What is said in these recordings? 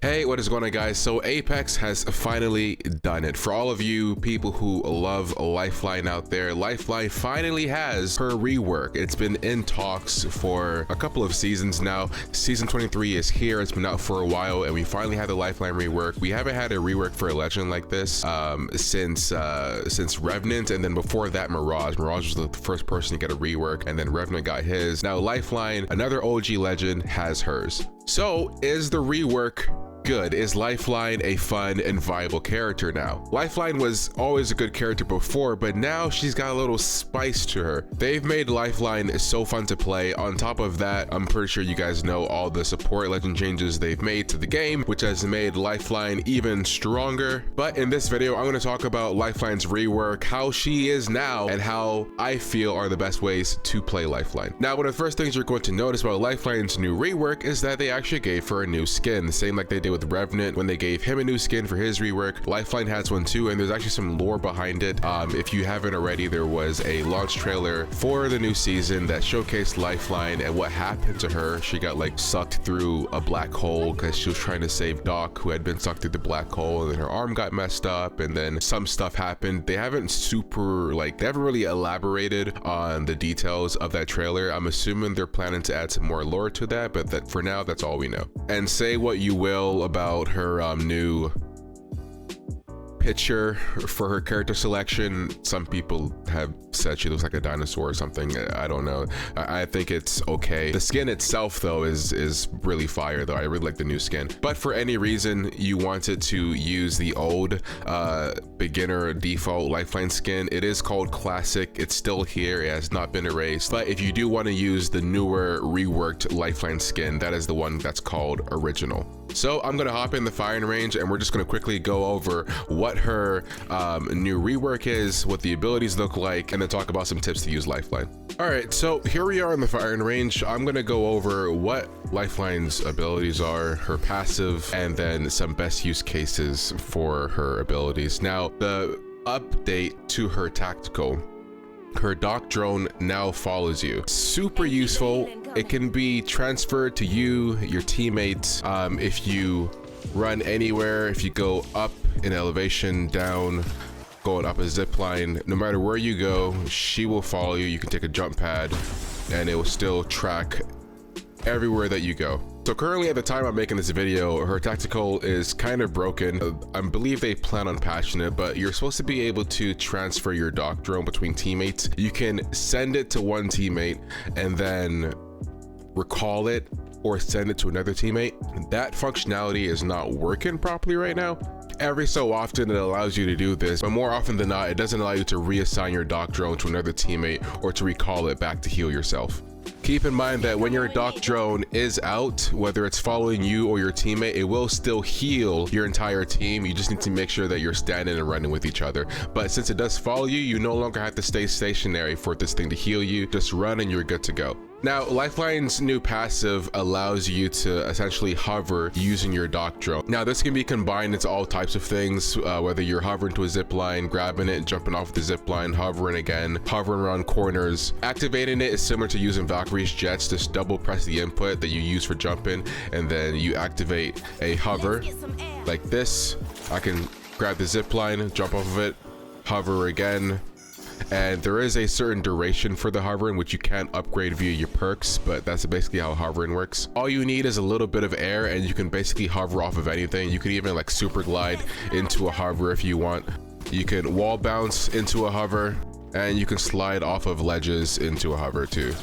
Hey, what is going on, guys? So Apex has finally done it. For all of you people who love Lifeline out there, Lifeline finally has her rework. It's been in talks for a couple of seasons now. Season 23 is here. It's been out for a while, and we finally had the Lifeline rework. We haven't had a rework for a legend like this since Revenant, and then before that, Mirage. Mirage was the first person to get a rework, and then Revenant got his. Now Lifeline, another OG legend, has hers. So is the rework good? Is Lifeline a fun and viable character now? Lifeline was always a good character before, but now she's got a little spice to her. They've made Lifeline so fun to play. On top of that, I'm pretty sure you guys know all the support legend changes they've made to the game, which has made Lifeline even stronger. But in this video, I'm going to talk about Lifeline's rework, how she is now, and how I feel are the best ways to play Lifeline. Now, one of the first things you're going to notice about Lifeline's new rework is that they actually gave her a new skin, the same like they did with Revenant when they gave him a new skin for his rework. Lifeline has one too, and there's actually some lore behind it. If you haven't already, there was a launch trailer for the new season that showcased Lifeline and what happened to her. She got like sucked through a black hole because she was trying to save Doc, who had been sucked through the black hole, and then her arm got messed up, and then some stuff happened. They haven't really elaborated on the details of that trailer. I'm assuming they're planning to add some more lore to that, but that for now, that's all we know. And say what you will about her new picture for her character selection. Some people have said she looks like a dinosaur or something. I don't know. I think it's okay. The skin itself though is really fire though. I really like the new skin. But for any reason you wanted to use the old beginner default Lifeline skin, it is called classic. It's still here. It has not been erased. But if you do want to use the newer reworked Lifeline skin, that is the one that's called original. So I'm gonna hop in the firing range and we're just gonna quickly go over what her new rework is, what the abilities look like, and then talk about some tips to use Lifeline. All right, so here we are in the firing range. I'm gonna go over what Lifeline's abilities are, her passive, and then some best use cases for her abilities. Now, the update to her tactical. Her Doc drone now follows you. Super useful. It can be transferred to you, your teammates, if you run anywhere, if you go up in elevation, down, going up a zip line, no matter where you go, she will follow you. You can take a jump pad and it will still track everywhere that you go. So currently at the time I'm making this video, her tactical is kind of broken. I believe they plan on patching it, but you're supposed to be able to transfer your Doc drone between teammates. You can send it to one teammate and then recall it or send it to another teammate. That functionality is not working properly right now. Every so often it allows you to do this, but more often than not, it doesn't allow you to reassign your Doc drone to another teammate or to recall it back to heal yourself. Keep in mind that when your Doc drone is out, whether it's following you or your teammate, it will still heal your entire team. You just need to make sure that you're standing and running with each other. But since it does follow you, you no longer have to stay stationary for this thing to heal you. Just run and you're good to go. Now, Lifeline's new passive allows you to essentially hover using your Doc drone. Now, this can be combined into all types of things, whether you're hovering to a zip line, grabbing it, jumping off the zip line, hovering again, hovering around corners. Activating it is similar to using Valkyrie's jets. Just double press the input that you use for jumping, and then you activate a hover like this. I can grab the zip line, jump off of it, hover again. And there is a certain duration for the hovering, which you can upgrade via your perks, but that's basically how hovering works. All you need is a little bit of air and you can basically hover off of anything. You can even like super glide into a hover if you want. You can wall bounce into a hover, and you can slide off of ledges into a hover too.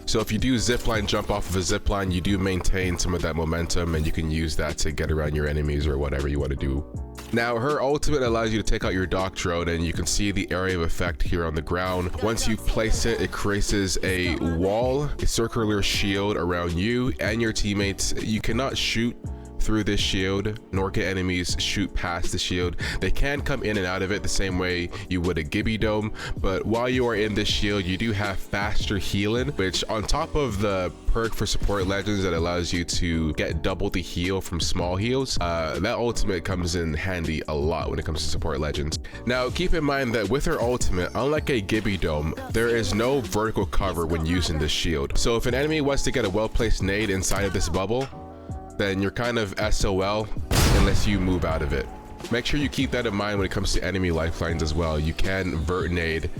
So if you do zipline jump off of a zipline, you do maintain some of that momentum, and you can use that to get around your enemies or whatever you want to do. Now, her ultimate allows you to take out your Doc drone, and you can see the area of effect here on the ground. Once you place it, it creates a wall, a circular shield around you and your teammates. You cannot shoot through this shield, nor can enemies shoot past the shield. They can come in and out of it the same way you would a Gibby Dome, but while you are in this shield, you do have faster healing, which on top of the perk for support legends that allows you to get double the heal from small heals, that ultimate comes in handy a lot when it comes to support legends. Now, keep in mind that with her ultimate, unlike a Gibby Dome, there is no vertical cover when using this shield. So if an enemy wants to get a well-placed nade inside of this bubble, then you're kind of SOL. unless you move out of it. Make sure you keep that in mind when it comes to enemy lifelines as well. You can vert nade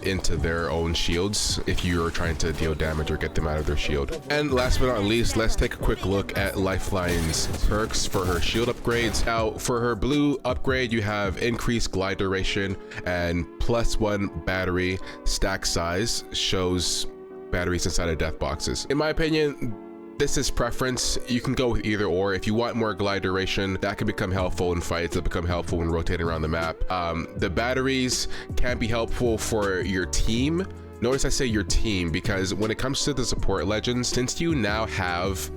into their own shields if you're trying to deal damage or get them out of their shield. And last but not least, let's take a quick look at Lifeline's perks for her shield upgrades. Now, for her blue upgrade, you have increased glide duration and +1 battery stack size, shows batteries inside of death boxes. In my opinion, this is preference. You can go with either or. If you want more glide duration, that can become helpful in fights, that become helpful when rotating around the map. The batteries can be helpful for your team. Notice I say your team because when it comes to the support legends, since you now have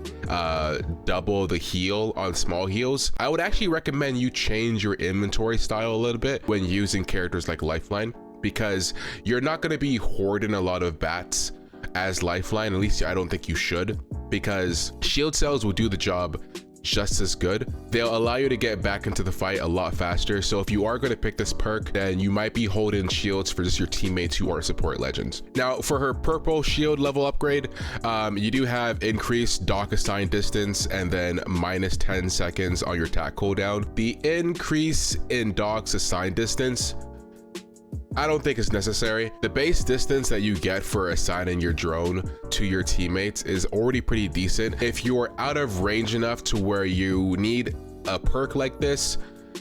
double the heal on small heals, I would actually recommend you change your inventory style a little bit when using characters like Lifeline, because you're not going to be hoarding a lot of bats as Lifeline. At least I don't think you should, because shield cells will do the job just as good. They'll allow you to get back into the fight a lot faster. So if you are going to pick this perk, then you might be holding shields for just your teammates who are support legends. Now, for her purple shield level upgrade, you do have increased dock assigned distance and then -10 seconds on your attack cooldown. The increase in dock's assigned distance, I don't think it's necessary. The base distance that you get for assigning your drone to your teammates is already pretty decent. If you're out of range enough to where you need a perk like this,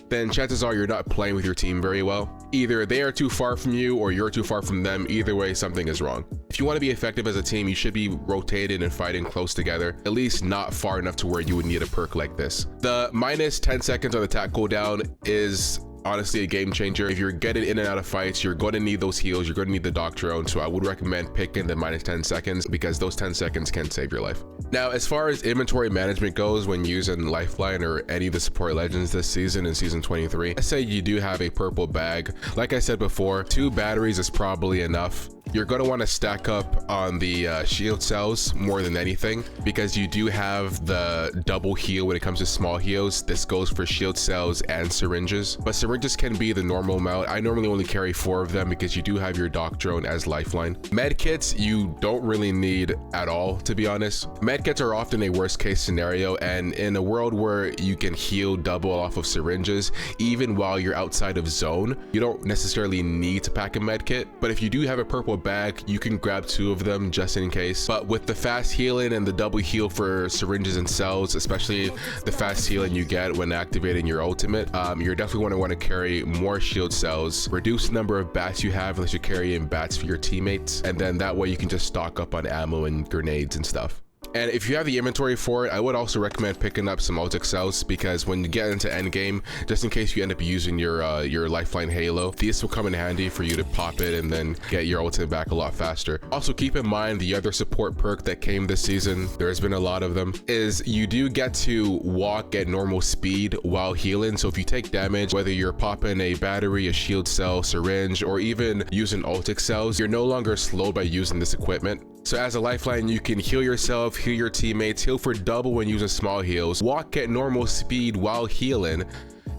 then chances are you're not playing with your team very well. Either they are too far from you or you're too far from them. Either way, something is wrong. If you want to be effective as a team, you should be rotated and fighting close together, at least not far enough to where you would need a perk like this. The -10 seconds on the attack cooldown is honestly a game changer. If you're getting in and out of fights, you're going to need those heals, you're going to need the dock drone. So I would recommend picking the -10 seconds because those 10 seconds can save your life. Now, as far as inventory management goes when using Lifeline or any of the support legends this season in season 23, let's say you do have a purple bag. Like I said before, 2 batteries is probably enough. You're going to want to stack up on the shield cells more than anything, because you do have the double heal when it comes to small heals. This goes for shield cells and syringes, but syringes can be the normal amount. I normally only carry 4 of them because you do have your dock drone as Lifeline. Med kits you don't really need at all, to be honest. Med kits are often a worst case scenario, and in a world where you can heal double off of syringes, even while you're outside of zone, you don't necessarily need to pack a med kit. But if you do have a purple bag, you can grab 2 of them just in case. But with the fast healing and the double heal for syringes and cells, especially the fast healing you get when activating your ultimate, you're definitely going to want to carry more shield cells, reduce the number of bats you have unless you're carrying bats for your teammates, and then that way you can just stock up on ammo and grenades and stuff. And if you have the inventory for it, I would also recommend picking up some ultic cells, because when you get into endgame, just in case you end up using your Lifeline Halo, these will come in handy for you to pop it and then get your ultimate back a lot faster. Also, keep in mind the other support perk that came this season, there's been a lot of them, is you do get to walk at normal speed while healing. So if you take damage, whether you're popping a battery, a shield cell, syringe, or even using ultic cells, you're no longer slowed by using this equipment. So as a Lifeline, you can heal yourself, heal your teammates, heal for double when using small heals, walk at normal speed while healing,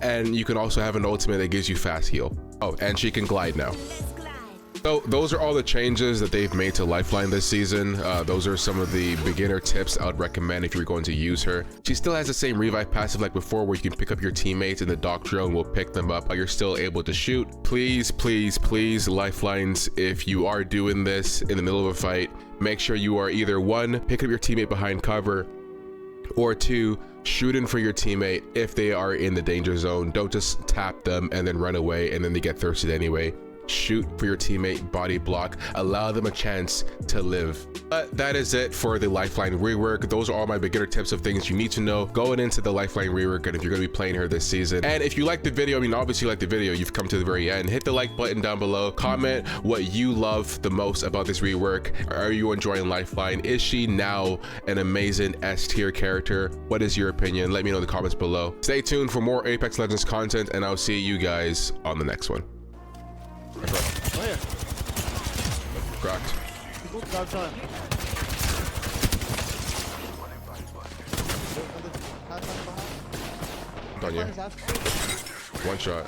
and you can also have an ultimate that gives you fast heal. Oh, and she can glide now. So those are all the changes that they've made to Lifeline this season. Those are some of the beginner tips I would recommend if you're going to use her. She still has the same revive passive like before, where you can pick up your teammates and the dock drone will pick them up while you're still able to shoot. Please, please, please, Lifelines, if you are doing this in the middle of a fight, make sure you are either 1, pick up your teammate behind cover, or 2, shooting for your teammate if they are in the danger zone. Don't just tap them and then run away and then they get thirsted anyway. Shoot for your teammate, body block, allow them a chance to live. But that is it for the Lifeline rework. Those are all my beginner tips of things you need to know going into the Lifeline rework, and if you're going to be playing her this season. And if you like the video, I mean, obviously you like the video, you've come to the very end, hit the like button down below, comment what you love the most about this rework. Are you enjoying Lifeline? Is she now an amazing S tier character? What is your opinion? Let me know in the comments below. Stay tuned for more Apex Legends content, and I'll see you guys on the next one. Oh yeah. Cracked. On you. One shot.